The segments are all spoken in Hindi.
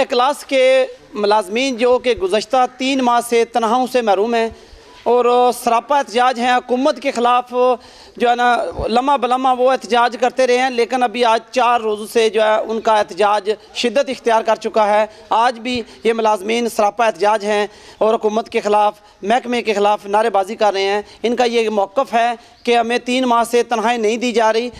क्लास के मुलाजमीन जो कि गुज़श्ता 3 माह से तनख्वाहों से महरूम हैं और सरापा एहतजाज हैं हुकूमत के ख़िलाफ़, जो है ना लम्हा बलम्हा वो एहतजाज करते रहे हैं, लेकिन अभी आज 4 रोज़ से जो है उनका एहतजाज शिद्दत इख्तियार कर चुका है। आज भी ये मुलाजमीन सरापा एहतजाज हैं और हुकूमत के ख़िलाफ़, महकमे के ख़िलाफ़ नारेबाजी कर रहे हैं। इनका ये मौक़िफ़ है कि हमें 3 माह से तनख्वाहें नहीं दी जा रही।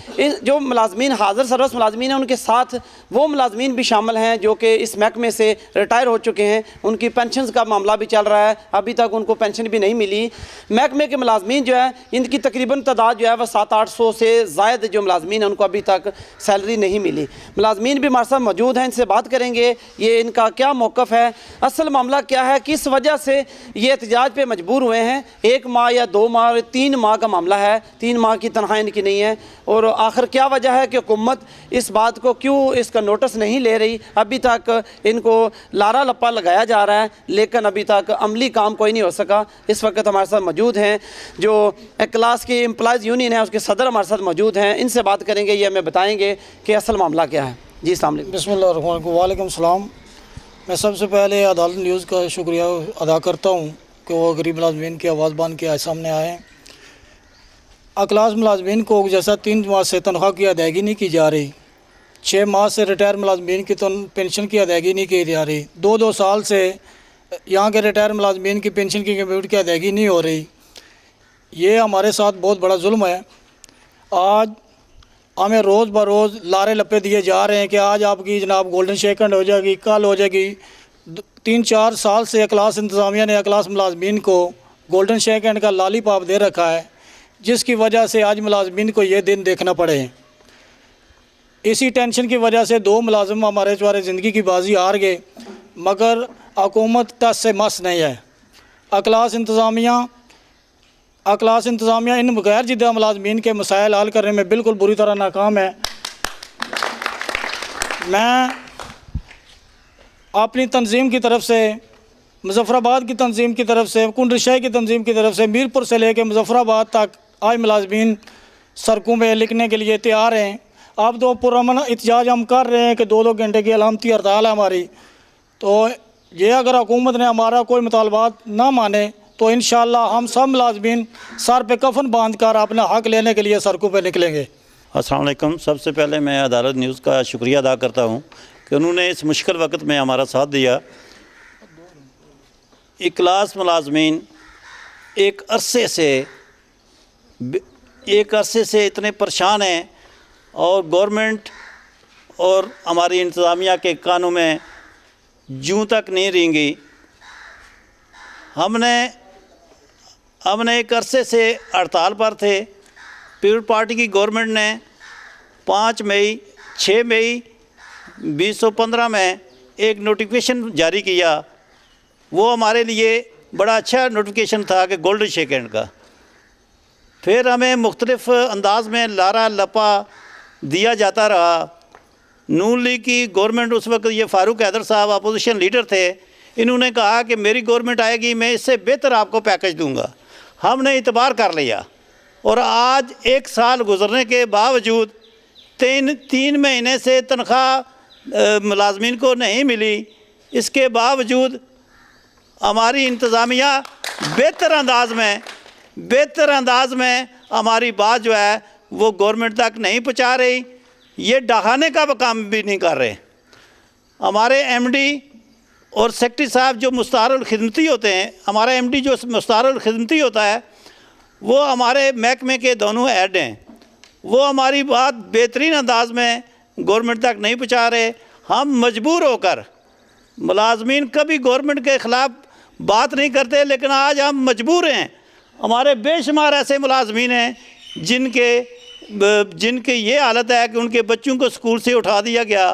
जो मुलाजमीन हाज़िर सर्विस मुलाजमीन हैं, उनके साथ वो मुलाजमीन भी शामिल हैं जो कि इस महकमे से रिटायर हो चुके हैं। उनकी पेंशन का मामला भी चल रहा है, अभी तक उनको पेंशन भी नहीं मिली। महकमे के मुलाजमीन जो है इनकी तकरीबन तादाद जो है वह 700-800 से ज़ायद जो मुलाजमीन हैं उनको अभी तक सैलरी नहीं मिली। मुलाजमीन भी हमारे साथ मौजूद हैं, इनसे बात करेंगे ये इनका क्या मौक़िफ़ है, असल मामला क्या है, किस वजह से ये एहतजाज पे मजबूर हुए हैं। 1 माह या 2 माह 3 माह का मामला है, 3 माह की तनख्वाह इनकी नहीं है और आखिर क्या वजह है कि हुकूमत इस बात को क्यों इसका नोटिस नहीं ले रही। अभी तक इनको लारा लप्पा लगाया जा रहा है लेकिन अभी तक अमली काम कोई नहीं हो सका। इस वक्त हमारे साथ मौजूद हैं जो क्लास की एम्प्लॉयज़ यूनियन है उसके सदर हमारे साथ मौजूद हैं, इनसे बात करेंगे, ये हमें बताएंगे कि असल मामला क्या है। जी अस्सलाम वालेकुम। बिस्मिल्लाह वालेकुम सलाम। मैं सबसे पहले अदालत न्यूज़ का शुक्रिया अदा करता हूँ कि वो गरीब मुलाजमीन की आवाज़ बन के आज सामने आए हैं। अक्लास मुलाजमीन को जैसा 3 माह से तनख्वाह की अदायगी नहीं की जा रही, 6 माह से रिटायर मुलाजमीन की पेंशन की अदायगी नहीं की जा रही, 2-2 साल से यहाँ के रिटायर मुलाजमीन की पेंशन की कंप्यूटर की अदायगी नहीं हो रही, ये हमारे साथ बहुत बड़ा जुल्म है। आज हमें रोज़ ब रोज़ लारे लपे दिए जा रहे हैं कि आज आपकी जनाब गोल्डन शेकंड हो जाएगी, कल हो जाएगी। 3-4 साल से क्लास इंतज़ामिया ने क्लास मुलाजमीन को गोल्डन शेकंड का लालीपॉप दे रखा है, जिसकी वजह से आज मुलाजमीन को ये दिन देखना पड़े। इसी टेंशन की वजह से 2 मुलाजिम हमारे द्वारा ज़िंदगी की बाजी हार गए, मगर हुकूमत टस से मस नहीं है। क्लास इंतज़ामिया इन गैर जिद्दा मुलाजमीन के मसाइल हल करने में बिल्कुल बुरी तरह नाकाम है। मैं अपनी तंजीम की तरफ से, मुज़फ़्फ़राबाद की तंजीम की तरफ से, कुंडशाही की तंजीम की तरफ से, मीरपुर से लेकर मुज़फ़्फ़राबाद तक आज मुलाजमीन सड़कों में लिखने के लिए तैयार हैं। अब तो पुरअमन एहतजाज हम कर रहे हैं कि 2-2 घंटे की अलामती हड़ताल है हमारी। तो ये अगर हुकूमत ने हमारा कोई मुतालबात ना माने तो इंशाअल्लाह हम सब मुलाजमीन सर पे कफन बांध कर अपना हक़ लेने के लिए सड़कों पे निकलेंगे। अस्सलाम वालेकुम। सबसे पहले मैं अदालत न्यूज़ का शुक्रिया अदा करता हूँ कि उन्होंने इस मुश्किल वक्त में हमारा साथ दिया। क्लास मुलाजमीन एक अरसे से इतने परेशान हैं और गवर्नमेंट और हमारी इंतज़ामिया के कानों में जूं तक नहीं रेंगी। हमने एक अरसे से हड़ताल पर थे। पीपल पार्टी की गवर्नमेंट ने 6 मई 2015 में एक नोटिफिकेशन जारी किया। वो हमारे लिए बड़ा अच्छा नोटिफिकेशन था कि गोल्डन शेकंड का। फिर हमें मुख्तलिफ़ अंदाज में लारा लपा दिया जाता रहा। नून लीग की गवर्नमेंट उस वक्त, ये फ़ारूक हैदर साहब अपोजिशन लीडर थे, इन्होंने कहा कि मेरी गवर्नमेंट आएगी मैं इससे बेहतर आपको पैकेज दूंगा। हमने इतबार कर लिया और आज 1 साल गुजरने के बावजूद 3 महीने से तनख्वाह मुलाजमीन को नहीं मिली। इसके बावजूद हमारी इंतज़ामिया बेहतर अंदाज में हमारी बात जो है वो गवर्नमेंट तक नहीं पहुंचा रही, ये डहाने का काम भी नहीं कर रहे। हमारे एमडी और सेक्रेटरी साहब जो मुस्तारुल खिदमती होते हैं, हमारा एमडी जो मुस्तारुल खिदमती होता है वो हमारे महकमे के दोनों हेड हैं, वो हमारी बात बेहतरीन अंदाज में गवर्नमेंट तक नहीं पहुंचा रहे। हम मजबूर होकर, मुलाजमीन कभी गवर्नमेंट के ख़िलाफ़ बात नहीं करते, लेकिन आज हम मजबूर हैं। हमारे बेशुमार ऐसे मुलाजमीन हैं जिनके ये हालत है कि उनके बच्चों को स्कूल से उठा दिया गया,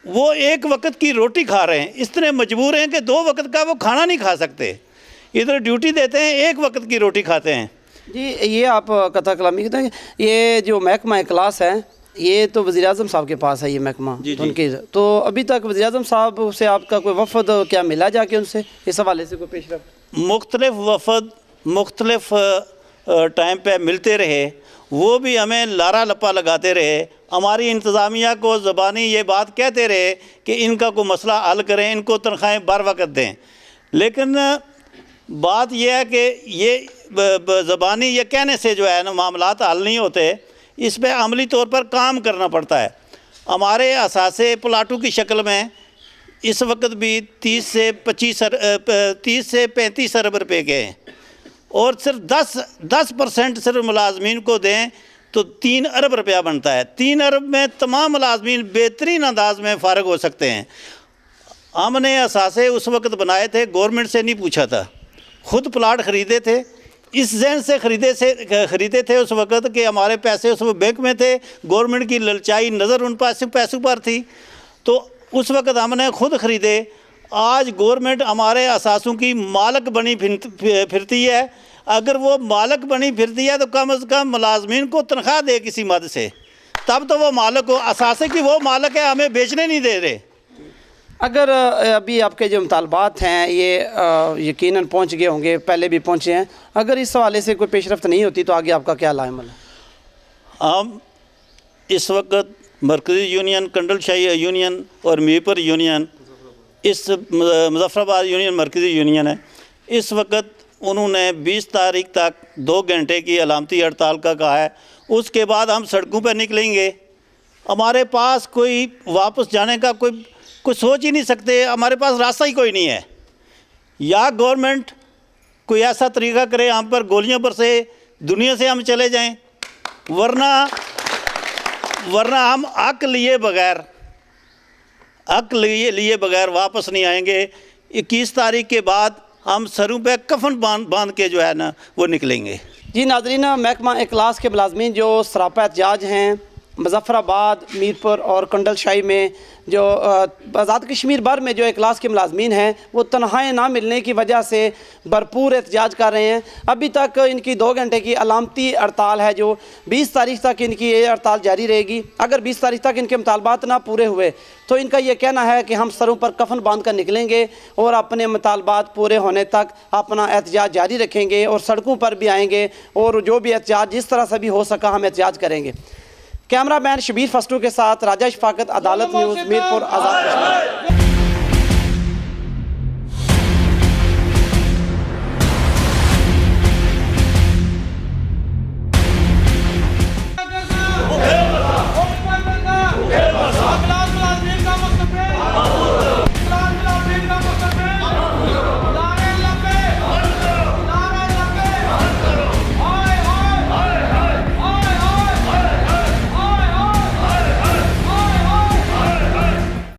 वो 1 वक्त की रोटी खा रहे हैं। इतने मजबूर हैं कि 2 वक्त का वो खाना नहीं खा सकते। इधर ड्यूटी देते हैं, 1 वक्त की रोटी खाते हैं। जी, ये आप कथा कलामी कहते हैं, ये जो महकमा क्लास है ये तो वज़ीर-ए-आज़म साहब के पास है ये महकमा। उनके तो अभी तक वज़ीर-ए-आज़म साहब से आपका कोई वफ़द क्या मिला जाके उनसे इस हवाले से कोई पेशरफ़्त? मुख्तलिफ़ वफ़द मुख्तलिफ़ टाइम पे मिलते रहे वो भी हमें लारा लप्पा लगाते रहे, हमारी इंतज़ामिया को ज़बानी ये बात कहते रहे कि इनका कोई मसला हल करें, इनको तनख्वाहें बर वक्त दें। लेकिन बात यह है कि ये ज़बानी ये कहने से जो है ना मामलात हल नहीं होते, इस पर अमली तौर पर काम करना पड़ता है। हमारे असासे प्लाटू की शक्ल में इस वक्त भी 30 से 35 अरब रुपये के हैं, और सिर्फ 10% सिर्फ मुलाजमीन को दें तो 3 अरब रुपया बनता है। 3 अरब में तमाम मुलाजमीन बेहतरीन अंदाज में फ़ारग हो सकते हैं। हमने असासे उस वक्त बनाए थे, गवर्नमेंट से नहीं पूछा था, ख़ुद प्लाट ख़रीदे थे, इस जहन से ख़रीदे थे उस वक्त कि हमारे पैसे उस वक्त बैंक में थे, गवर्नमेंट की ललचाई नज़र उन पैसों पर थी, तो उस वक्त हमने खुद ख़रीदे। आज गवर्नमेंट हमारे असासों की मालक बनी फिरती है। अगर वो मालक बनी फिरती है तो कम से कम मुलाजमीन को तनख्वाह दे किसी मद से, तब तो वो मालक हो। असासे की वो मालक है, हमें बेचने नहीं दे रहे। अगर अभी आपके जो मुतालबात हैं ये यकीनन पहुंच गए होंगे, पहले भी पहुंचे हैं, अगर इस हवाले से कोई पेशरफ्त नहीं होती तो आगे आपका क्या लाएमल है? हम इस वक्त मरकज़ी यूनियन, कंडलशाही यूनियन और मीरपुर यूनियन, इस मुजफ्फराबाद यूनियन मरकज़ी यूनियन है, इस वक्त उन्होंने 20 तारीख तक 2 घंटे की अलामती हड़ताल का कहा है। उसके बाद हम सड़कों पर निकलेंगे। हमारे पास कोई वापस जाने का कोई सोच ही नहीं सकते, हमारे पास रास्ता ही कोई नहीं है। या गवर्नमेंट कोई ऐसा तरीका करे हम पर गोलियों पर से दुनिया से हम चले जाएं, वरना हम हक लिए बगैर वापस नहीं आएंगे। 21 तारीख के बाद हम सरों पे कफन बांध के जो है ना वो निकलेंगे। जी नाज़रीन, महकमा इखलास के मुलाजमीन जो सरापा एहतजाज हैं मुजफ्फराबाद, मीरपुर और कंडलशाही में, जो आज़ाद कश्मीर भर में जो इखलास के मुलाजमीन हैं वो तनख्वाहें ना मिलने की वजह से भरपूर एहतजाज कर रहे हैं। अभी तक इनकी 2 घंटे की अलामती हड़ताल है, जो 20 तारीख तक इनकी ये हड़ताल जारी रहेगी। अगर 20 तारीख तक इनके मुतालबात ना पूरे हुए तो इनका ये कहना है कि हम सरों पर कफन बांध कर निकलेंगे और अपने मुतालबात पूरे होने तक अपना एहतजाज जारी रखेंगे और सड़कों पर भी आएँगे और जो भी एहतजाज जिस तरह से भी हो सका हम एहतजाज करेंगे। कैमरा मैन शबीर फस्टू के साथ राजा शफाकत, अदालत न्यूज़, मीरपुर, आज़ाद कश्मीर।